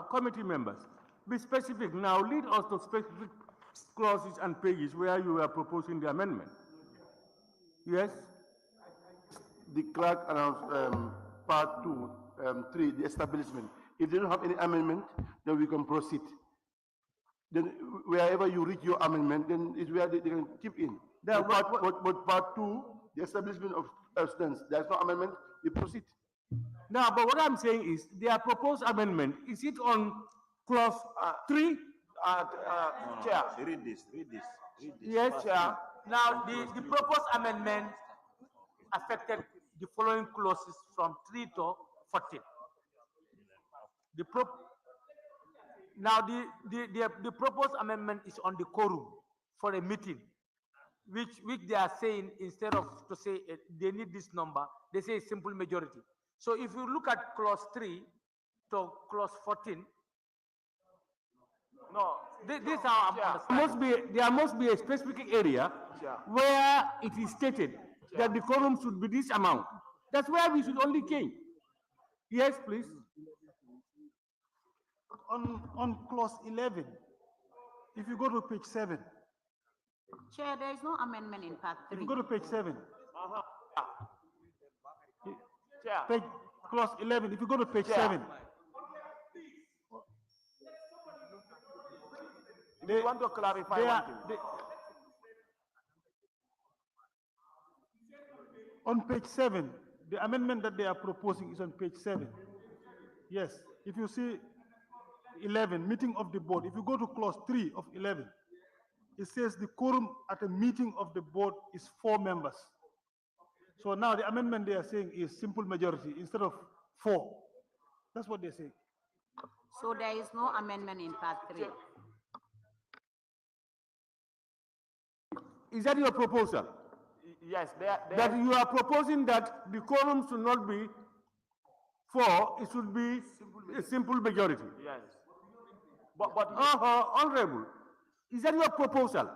committee members, be specific now. Lead us to specific clauses and pages where you are proposing the amendment. Yes? The clerk announced part 2, 3, the establishment. If they don't have any amendment, then we can proceed. Then wherever you reach your amendment, then is where they can keep in. But part 2, the establishment of students, there's no amendment, we proceed. Now, but what I'm saying is, their proposed amendment, is it on clause 3? Chair. Read this. Yes, Chair. Now, the proposed amendment affected the following clauses from 3 to 14. Now, the proposed amendment is on the quorum for a meeting, which they are saying, instead of to say they need this number, they say simple majority. So if you look at clause 3 to clause 14, no, this are there must be a specific area where it is stated that the quorum should be this amount. That's where we should only change. Yes, please. On clause 11, if you go to page 7. Chair, there is no amendment in part 3. If you go to page 7. Chair. Page, clause 11, if you go to page 7. They want to clarify one thing. On page 7, the amendment that they are proposing is on page 7. Yes, if you see 11, meeting of the board, if you go to clause 3 of 11, it says the quorum at a meeting of the board is 4 members. So now the amendment they are saying is simple majority instead of 4. That's what they're saying. So there is no amendment in part 3. Is that your proposal? Yes, that you are proposing that the quorum should not be 4, it should be a simple majority. Yes. But Honorable, is that your proposal?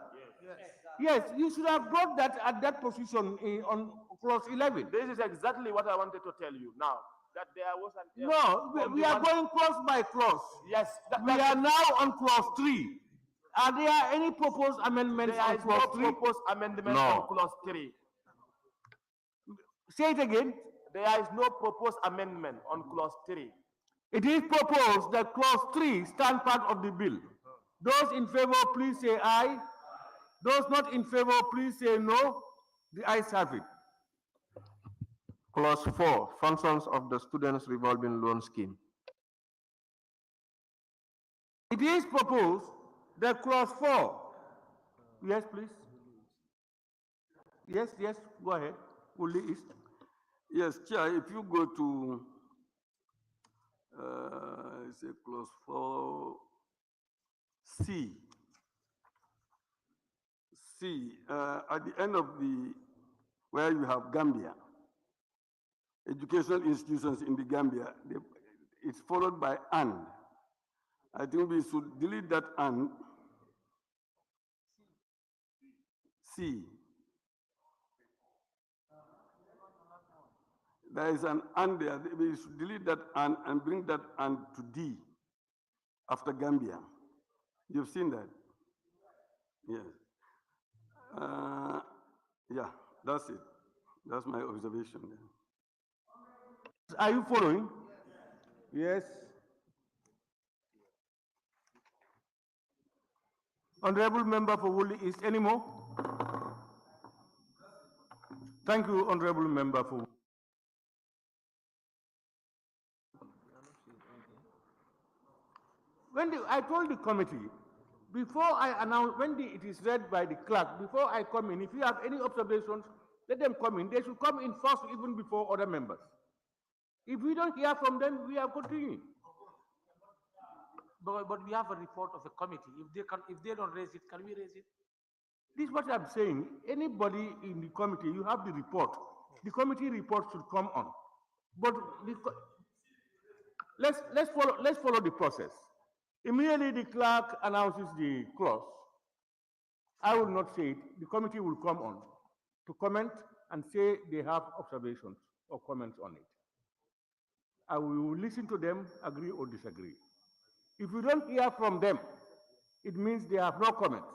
Yes, you should have brought that at that position on clause 11. This is exactly what I wanted to tell you now. That there was an no, we are going clause by clause. Yes. We are now on clause 3. Are there any proposed amendments on clause 3? There is no proposed amendment on clause 3. Say it again. There is no proposed amendment on clause 3. It is proposed that clause 3 stand part of the bill. Those in favor, please say aye. Those not in favor, please say no. The ayes have it. Clause 4, functions of the Students' Revolving Loan Scheme. It is proposed that clause 4. Yes, please. Yes, go ahead. Woodley East. Yes, Chair, if you go to say clause 4 C. At the end of where you have Gambia, educational institutions in the Gambia, it's followed by and. I think we should delete that and. C. There is an and there. We should delete that and bring that and to D after Gambia. You've seen that? Yes. Yeah, that's it. That's my observation. Are you following? Yes. Honorable Member for Woodley East, any more? Thank you, Honorable Member for I told the committee, before I announce, it is read by the clerk, before I come in, if you have any observations, let them come in. They should come in first, even before other members. If we don't hear from them, we are continuing. But we have a report of the committee. If they don't raise it, can we raise it? This is what I'm saying. Anybody in the committee, you have the report. The committee report should come on. But let's follow the process. Immediately the clerk announces the clause. I will not say it. The committee will come on to comment and say they have observations or comments on it. I will listen to them, agree or disagree. If you don't hear from them, it means they have no comments.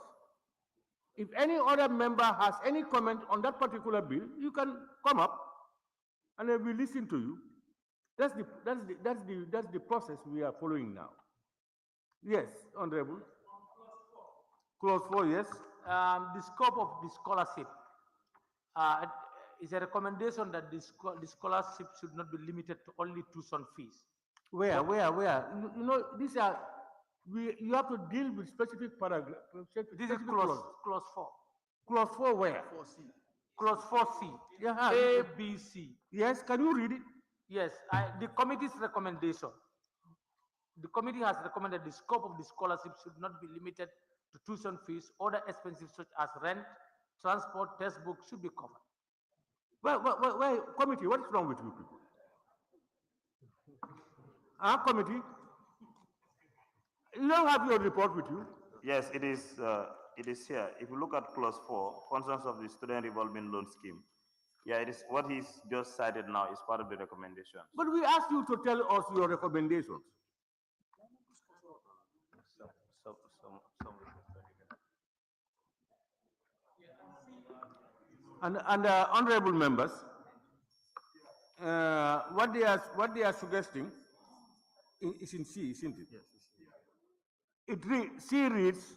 If any other member has any comment on that particular bill, you can come up and I will listen to you. That's the process we are following now. Yes, Honorable. Clause 4, yes. The scope of the scholarship is a recommendation that the scholarship should not be limited to only tuition fees. Where? You know, these are, you have to deal with specific paragraph. This is clause 4. Clause 4 where? Clause 4C. Yeah. A, B, C. Yes, can you read it? Yes, the committee's recommendation. The committee has recommended the scope of the scholarship should not be limited to tuition fees. Other expenses such as rent, transport, textbook should be covered. Well, committee, what is wrong with you people? Committee, you don't have your report with you? Yes, it is here. If you look at clause 4, functions of the student revolving loan scheme, yeah, it is what he's just cited now is part of the recommendation. But we asked you to tell us your recommendations. And honorable members, what they are suggesting is in C, isn't it? Yes. C reads.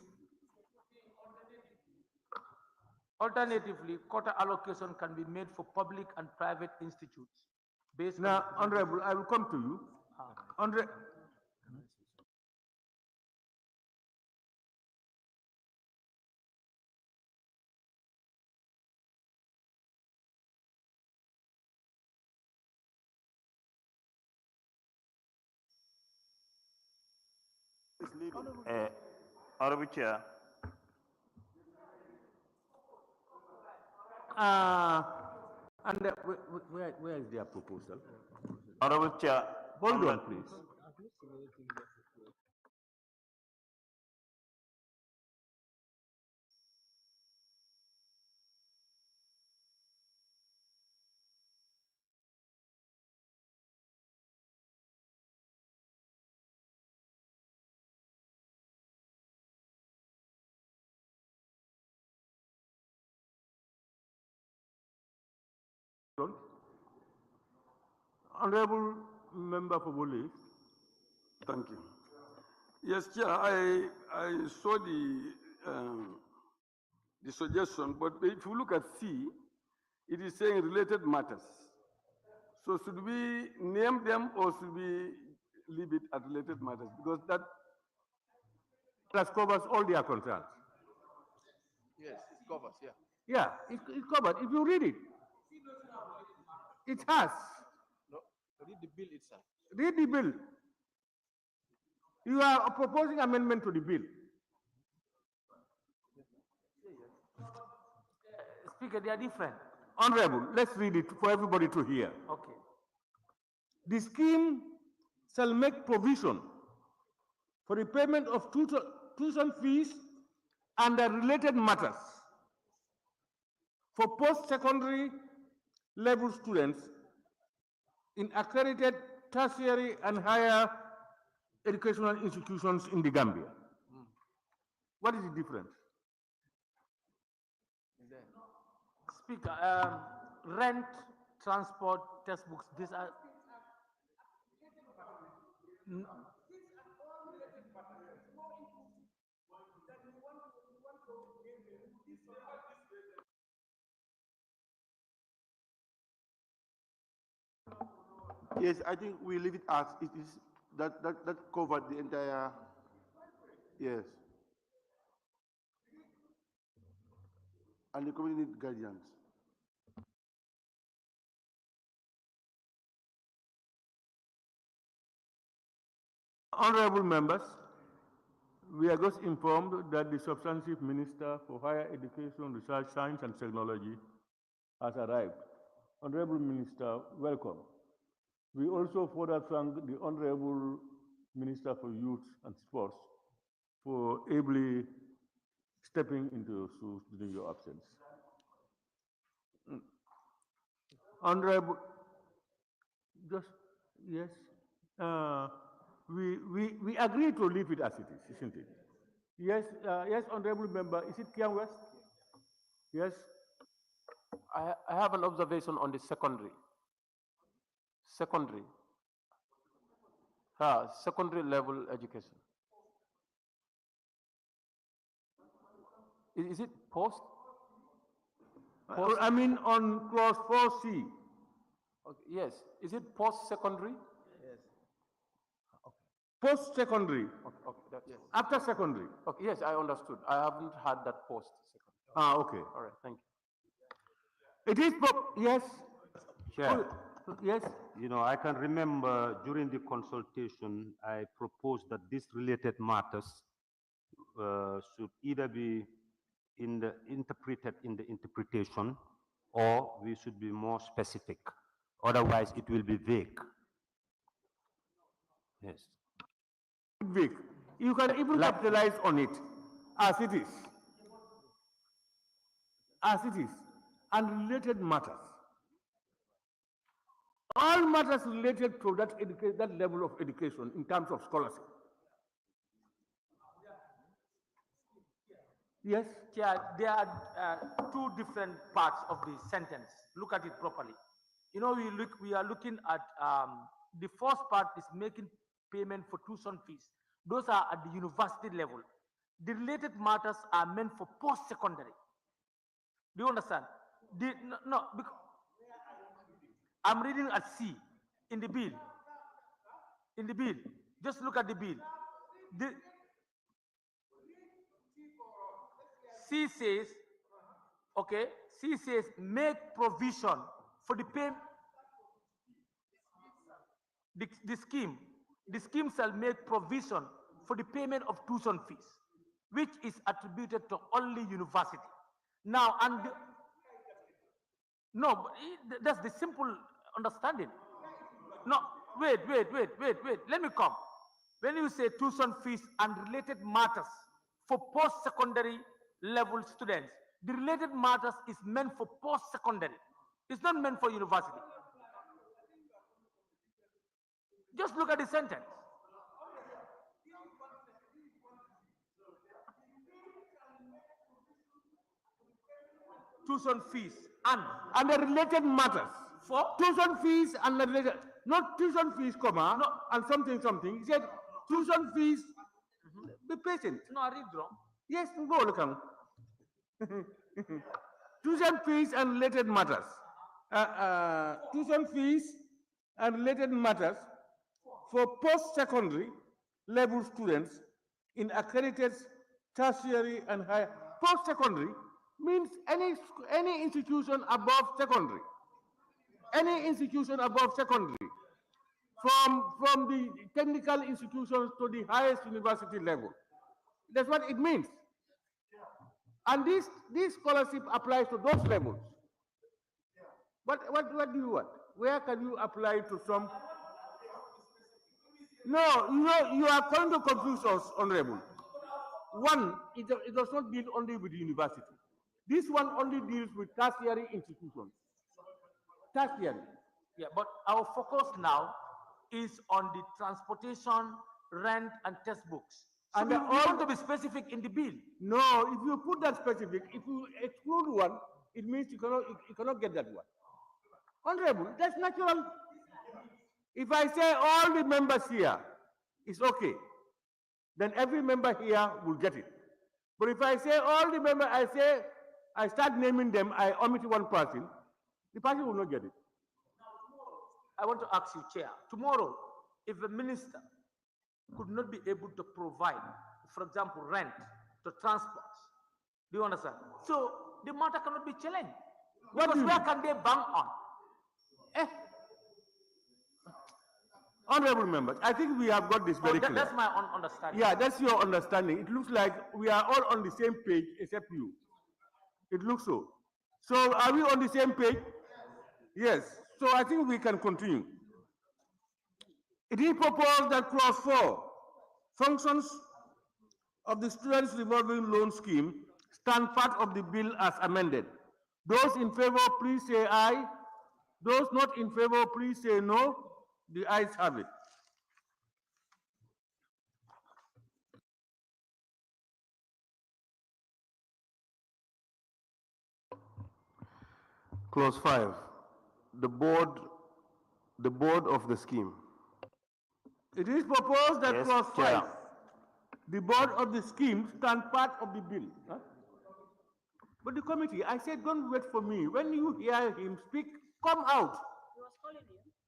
Alternatively, quota allocation can be made for public and private institutes based Now, Honorable, I will come to you. Honorable Chair. And where is their proposal? Honorable Chair. Hold on, please. Honorable Member for Boli. Thank you. Yes, Chair, I saw the suggestion, but if you look at C, it is saying related matters. So should we name them or should we leave it at related matters? Because that Covers all their concerns. Yes, it covers, yeah. Yeah, it covered. If you read it, it has. No, read the bill itself. Read the bill. You are proposing amendment to the bill. Speaker, they are different. Honorable, let's read it for everybody to hear. Okay. The scheme shall make provision for the payment of tuition fees and the related matters for post-secondary level students in accredited tertiary and higher educational institutions in the Gambia. What is the difference? Speaker, rent, transport, textbooks, these are... Yes, I think we leave it as it is. That covered the entire. Yes. And the community guardians. Honorable members, we are just informed that the substantive Minister for Higher Education, Research, Science and Technology has arrived. Honorable Minister, welcome. We also further thank the Honorable Minister for Youth and Sports for ably stepping into your shoes during your absence. Honorable, just, yes. we agree to leave it as it is, isn't it? Yes, yes, honorable member. Is it Kian West? Yes. I have an observation on the secondary. Secondary. Secondary level education. Is it post? I mean on clause 4C. Okay, yes. Is it post-secondary? Post-secondary. Okay, yes. After secondary. Okay, yes, I understood. I haven't had that post-secondary. Ah, okay. All right, thank you. It is, yes. Chair, Yes. you know, I can remember during the consultation, I proposed that these related matters should either be interpreted in the interpretation, or we should be more specific. Otherwise, it will be vague. Yes. Vic, you can even capitalize on it as it is. As it is. And related matters. All matters related to that level of education in terms of scholarship. Yes? Yeah, there are two different parts of the sentence. Look at it properly. You know, we are looking at the first part is making payment for tuition fees. Those are at the university level. The related matters are meant for post-secondary. Do you understand? No, because I'm reading at C in the bill. In the bill. Just look at the bill. C says, okay, C says make provision for the payment. The scheme shall make provision for the payment of tuition fees, which is attributed to only university. Now, no, but that's the simple understanding. No, wait. Let me come. When you say tuition fees and related matters for post-secondary level students, the related matters is meant for post-secondary. It's not meant for university. Just look at the sentence. Tuition fees and the related matters. For tuition fees and the related, not tuition fees, comma, no, and something. He said tuition fees. Be patient. No, I read wrong. Yes, go look. Tuition fees and related matters. Tuition fees and related matters for post-secondary level students in accredited tertiary and higher. Post-secondary means any institution above secondary. Any institution above secondary. From the technical institutions to the highest university level. That's what it means. And this scholarship applies to those levels. What do you want? Where can you apply to some? No, you are going to confuse us, Honorable. One, it does not deal only with the university. This one only deals with tertiary institutions. Tertiary. Yeah, but our focus now is on the transportation, rent, and textbooks. So and we want to be specific in the bill. No, if you put that specific, if you exclude one, it means you cannot get that one. Honorable, that's natural. If I say all the members here is okay, then every member here will get it. But if I say all the members, I start naming them, I omit one person, the person will not get it. I want to ask you, Chair, tomorrow, if a minister could not be able to provide, for example, rent to transport, do you understand? So the matter cannot be challenged. Because where can they bank on? Honorable members, I think we have got this very clear. That's my understanding. Yeah, that's your understanding. It looks like we are all on the same page except you. It looks so. So are we on the same page? Yes. So I think we can continue. It is proposed that clause 4, functions of the Students' Revolving Loan Scheme, stand part of the bill as amended. Those in favor, please say aye. Those not in favor, please say no. The ayes have it. Clause 5, the board of the scheme. It is proposed that Yes, clause Chair. 5, the board of the scheme stand part of the bill. Huh? But the committee, I said, don't wait for me. When you hear him speak, come out.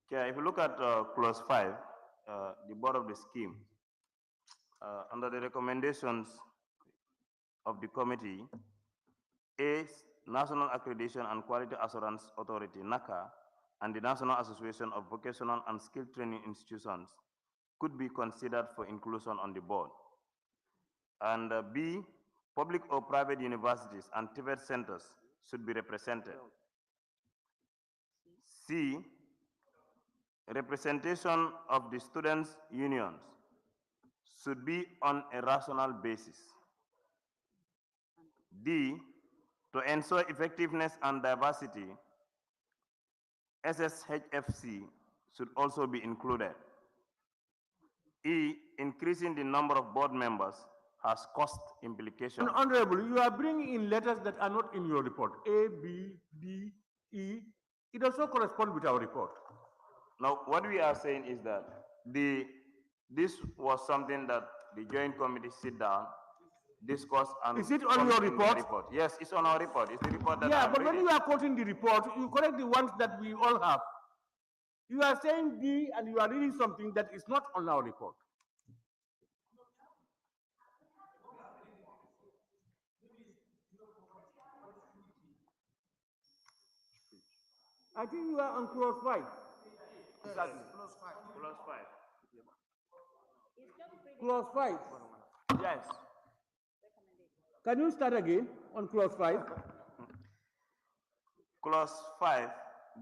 Chair, if you look at clause 5, the board of the scheme, under the recommendations of the committee, A, National Accreditation and Quality Assurance Authority, NACA, and the National Association of Vocational and Skill Training Institutions could be considered for inclusion on the board. And B, public or private universities and TVET centers should be represented. C, representation of the students' unions should be on a rational basis. D, to ensure effectiveness and diversity, SSHFC should also be included. E, increasing the number of board members has cost implications. Honorable, you are bringing in letters that are not in your report. A, B, D, E. It also corresponds with our report. Now, what we are saying is that this was something that the joint committee sit down, discuss, and Is it on your comment in the report? Yes, it's on our report. It's the report that Yeah, I'm but when reading. you are quoting the report, you correct the ones that we all have. You are saying D and you are reading something that is not on our report. I think you are on clause 5. Exactly. Clause 5. Clause 5. Yes. Can you start again on clause 5? Clause 5,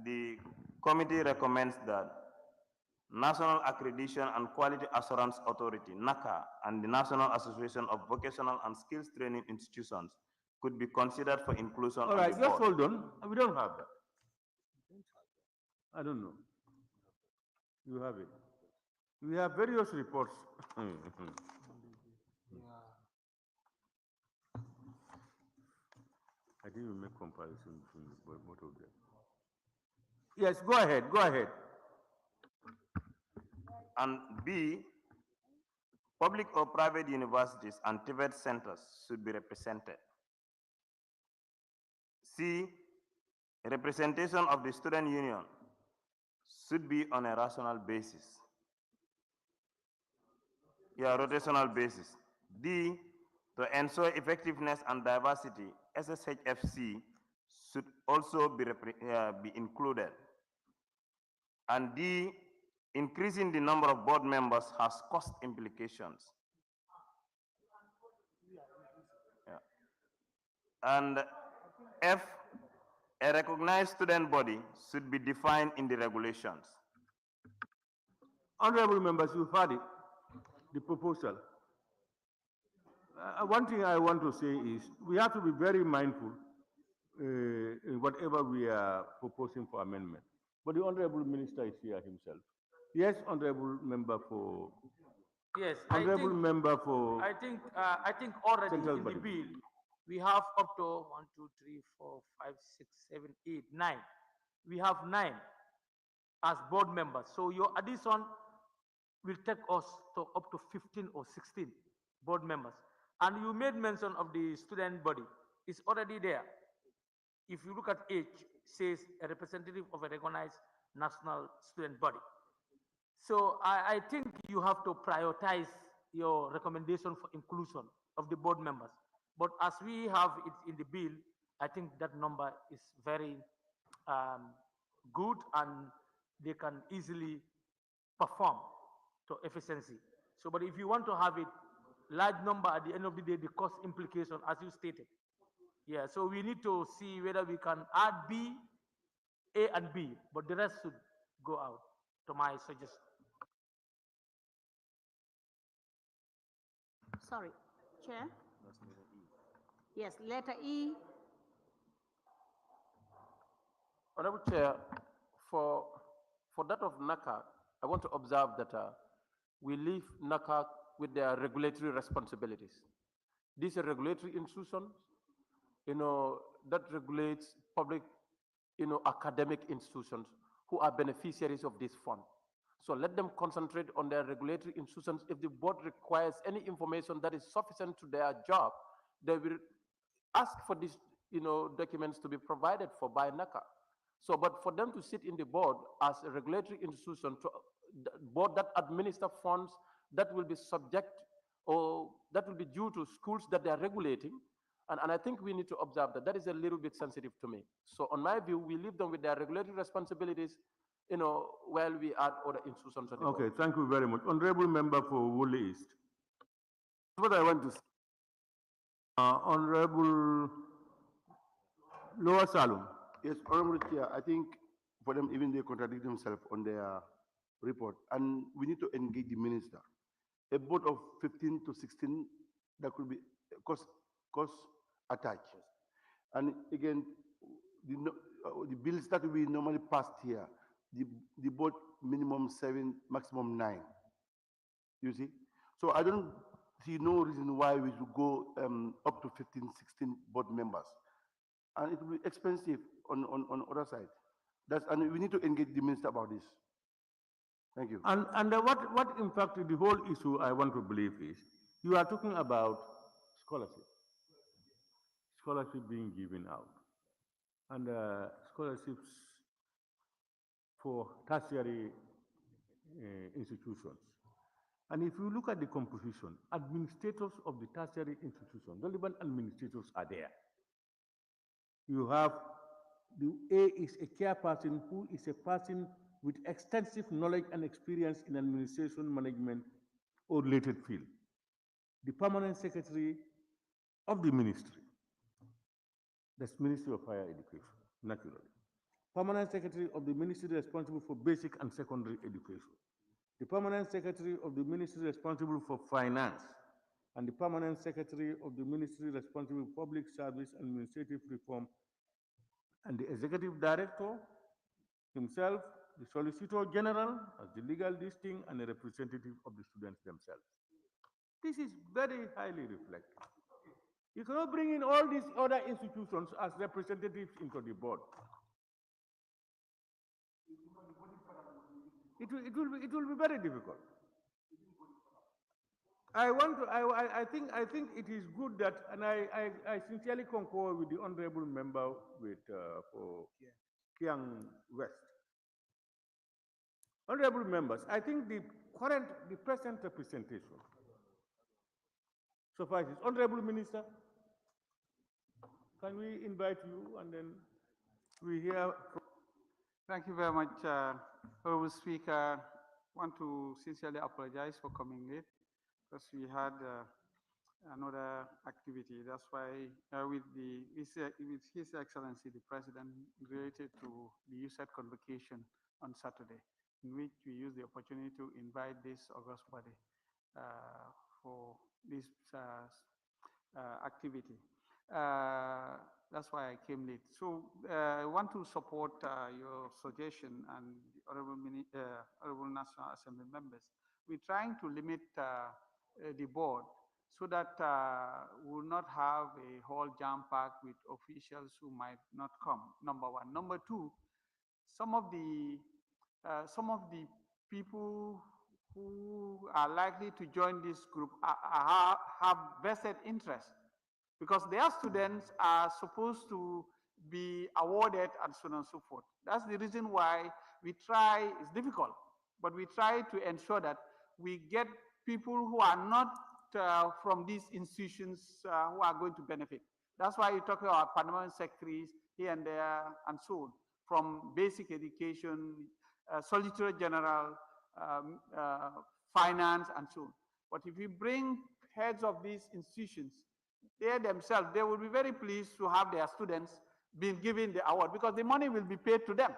the committee recommends that National Accreditation and Quality Assurance Authority, NACA, and the National Association of Vocational and Skills Training Institutions could be considered for inclusion All on right, the just board. hold on. We don't have that. I don't know. You have it. We have various reports. I think we make comparison between both of them. Yes, go ahead, go ahead. And B, public or private universities and TVET centers should be represented. C, representation of the student union should be on a rational basis. Yeah, rotational basis. D, to ensure effectiveness and diversity, SSHFC should also be included. And D, increasing the number of board members has cost implications. Yeah. And F, a recognized student body should be defined in the regulations. Honorable members, you've heard it, the proposal. One thing I want to say is we have to be very mindful in whatever we are proposing for amendment. But the Honorable Minister is here himself. Yes, Honorable Member for. Yes, Honorable Member for. I think already Central in the Body. bill, we have up to 1, 2, 3, 4, 5, 6, 7, 8, 9. We have 9 as board members. So your addition will take us to up to 15 or 16 board members. And you made mention of the student body. It's already there. If you look at H, says a representative of a recognized national student body. So I think you have to prioritize your recommendation for inclusion of the board members. But as we have it in the bill, I think that number is very good and they can easily perform to efficiency. So, but if you want to have it large number at the end of the day, the cost implication, as you stated. Yeah, so we need to see whether we can add B, A and B, but the rest should go out, to my suggestion. Sorry, Chair? Yes, letter E. Honorable Chair, for that of NACA, I want to observe that we leave NACA with their regulatory responsibilities. This is a regulatory institution, that regulates public academic institutions who are beneficiaries of this fund. So let them concentrate on their regulatory institutions. If the board requires any information that is sufficient to their job, they will ask for these, documents to be provided for by NACA. So, but for them to sit in the board as a regulatory institution, to the board that administer funds that will be subject or that will be due to schools that they are regulating, and I think we need to observe that that is a little bit sensitive to me. So on my view, we leave them with their regulatory responsibilities, while we add other institutions on the Okay, board. thank you very much. Honorable member for Woolly East. What I want to say. Honorable Lower Salum. Yes, Honorable Chair, I think for them, even they contradict themselves on their report, and we need to engage the minister. A board of 15 to 16, that could be cost attached. And again, the bills that we normally passed here, the board minimum 7, maximum 9. You see? So I don't see no reason why we should go up to 15, 16 board members. And it will be expensive on other side. And we need to engage the minister about this. Thank you. And what in fact the whole issue I want to believe is, you are talking about scholarship being given out, and scholarships for tertiary institutions. And if you look at the composition, administrators of the tertiary institutions, relevant administrators are there. You have the A is a chairperson who is a person with extensive knowledge and experience in administration, management, or related field. The permanent secretary of the ministry, that's Ministry of Higher Education, naturally. Permanent secretary of the ministry responsible for basic and secondary education. The permanent secretary of the ministry responsible for finance, and the permanent secretary of the ministry responsible for public service and administrative reform, and the executive director himself, the solicitor general as the legal distinct, and a representative of the students themselves. This is very highly reflective. You cannot bring in all these other institutions as representatives into the board. It will be very difficult. I think it is good that, and I sincerely concur with the honorable member for Kiang West. Honorable members, I think the present representation suffices. Honorable Minister, can we invite you and then we hear from... Thank you very much, Honorable Speaker. I want to sincerely apologize for coming late because we had another activity. That's why with His Excellency the President related to the USAID convocation on Saturday, in which we used the opportunity to invite this august body for this activity. That's why I came late. So I want to support your suggestion and the Honorable National Assembly members. We're trying to limit the board so that we will not have a whole jam-packed with officials who might not come, number one. Number two, some of the people who are likely to join this group have vested interest because their students are supposed to be awarded and so on and so forth. That's the reason why we try, it's difficult, but we try to ensure that we get people who are not from these institutions who are going to benefit. That's why you talk about permanent secretaries here and there and so on, from basic education, Solicitor General, finance, and so on. But if you bring heads of these institutions, they themselves, they will be very pleased to have their students being given the award because the money will be paid to them.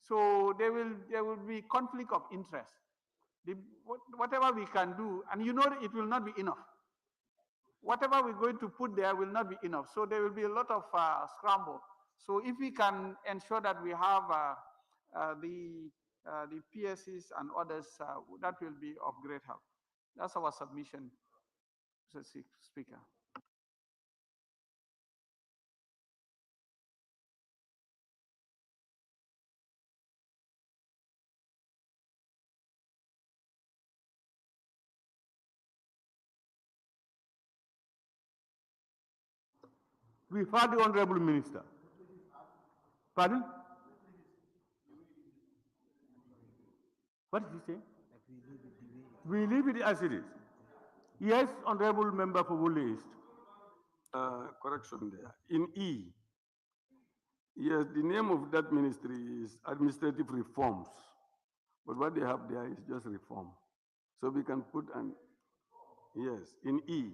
So there will be conflict of interest. Whatever we can do, and you know it will not be enough. Whatever we're going to put there will not be enough. So there will be a lot of scramble. So if we can ensure that we have the PSCs and others, that will be of great help. That's our submission, Mr. Speaker. We've heard the Honorable Minister. Pardon? What did he say? We leave it as it is. Yes, Honorable Member for Woolly East. Correction there. In E, yes, the name of that ministry is Administrative Reforms. But what they have there is just reform. So we can put an, yes, in E.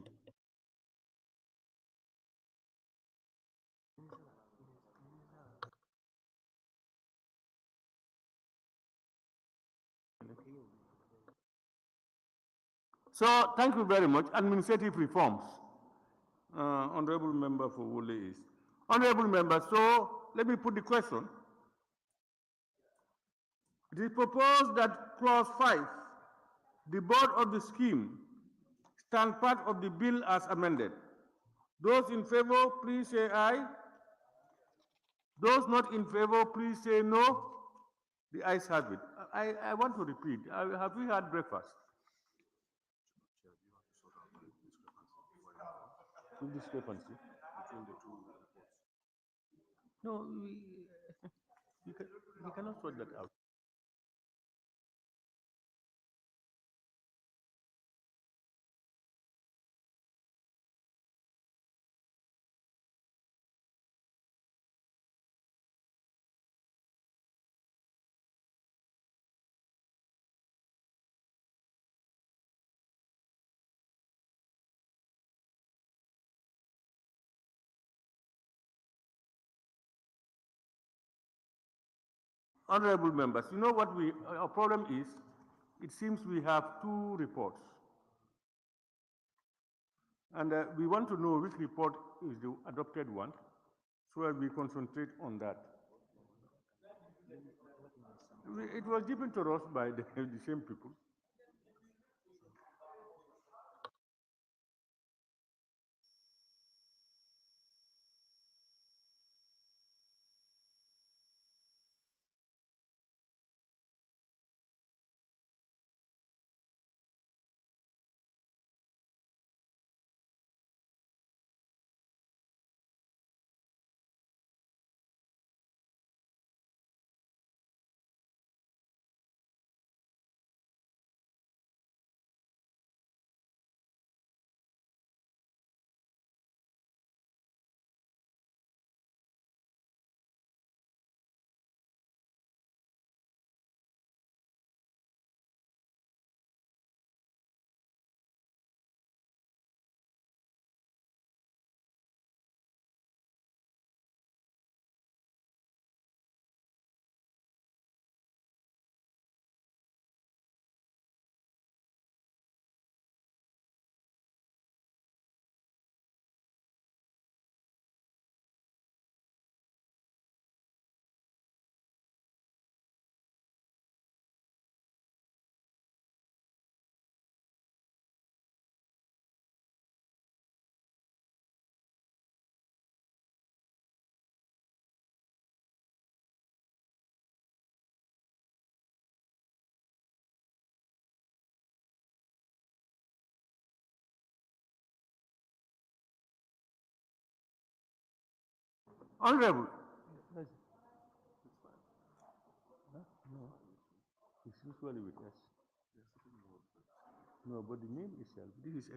So thank you very much. Administrative reforms. Honorable Member for Woolly East. Honorable Member, so let me put the question. It is proposed that clause 5, the board of the scheme, stand part of the bill as amended. Those in favor, please say aye. Those not in favor, please say no. The ayes have it. I want to repeat. Have we had breakfast? Discrepancy between the two reports. No, we cannot sort that out. Honorable members, you know what our problem is? It seems we have two reports. And we want to know which report is the adopted one, so that we concentrate on that. It was given to us by the same people. Honorable. No, it's usually with us. No, but the name itself, this is